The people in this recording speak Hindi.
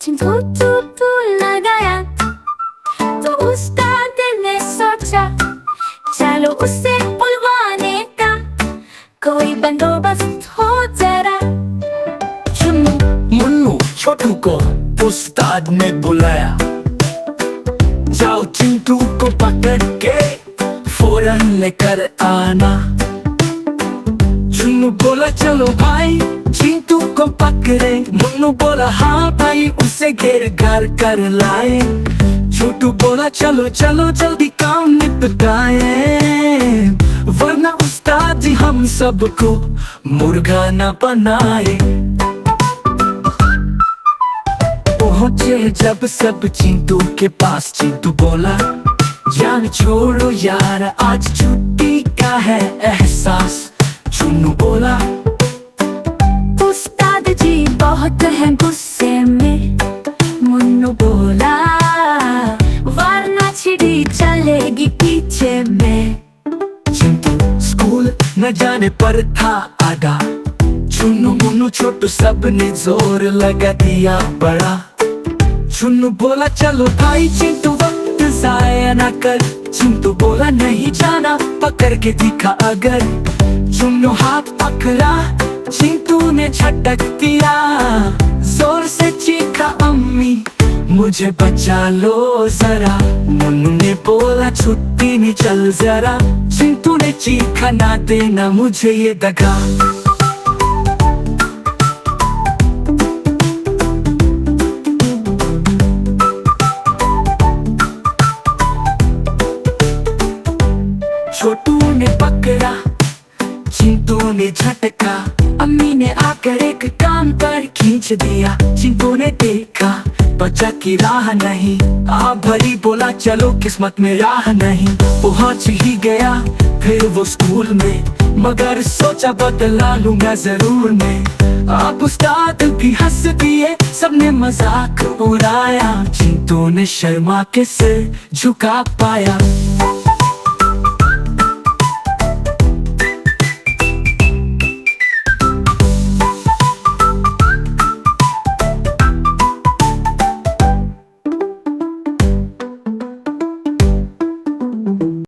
चिंटू टू लगाया तो उस्ताद ने सोचा चलो उसे बुलवाने का कोई बंदोबस्त हो जरा। चुन्नू मुन्नू छोटू को उस्ताद ने बुलाया। जाओ चिंटू को पकड़ के फौरन लेकर आना। चुन्नू बोला चलो भाई चिंटू को पकड़े। मुन्नू बोला हाँ भाई उसे घेर घार कर लाए। छोटू बोला चलो चलो जल्दी काम निपटाए, वरना उस्ताद जी हम सबको मुर्गा न बनाए। पहुंचे जब सब चिंटू के पास, चिंटू बोला जान छोड़ो यार आज छुट्टी का है एहसास। चुन्नू बोला उस्ताद जी बहुत है गुस्से में। मुन्नू बोला वरना चिड़ी चलेगी पीछे में। चिंटू स्कूल न जाने पर था आधा। चुन्नू मुन्नू छोटू सब ने जोर लगा दिया बड़ा। चुन्नू बोला चलो भाई चिंटू वक्त जाया ना कर। चिंटू बोला नहीं जाना पकड़ के दिखा अगर। चुन्नू हाथ पकड़ा चिंटू ने झटक दिया। जोर से चीखा अम्मी मुझे बचा लो जरा। मुन्नू ने बोला छुट्टी नहीं चल जरा। चिंटू ने चीखा ना देना मुझे ये दगा। छोटू ने पकड़ा चिंटू ने झटका। अम्मी ने आकर एक कान पर खींच दिया। चिंटू ने देखा बचा की राह नहीं। आ भरी बोला चलो किस्मत में राह नहीं। पहुंच ही गया फिर वो स्कूल में, मगर सोचा बदला लूंगा जरूर मैं। आप उस्ताद भी हंस दिए सबने मजाक उड़ाया। चिंटू ने शर्मा के सिर झुका पाया।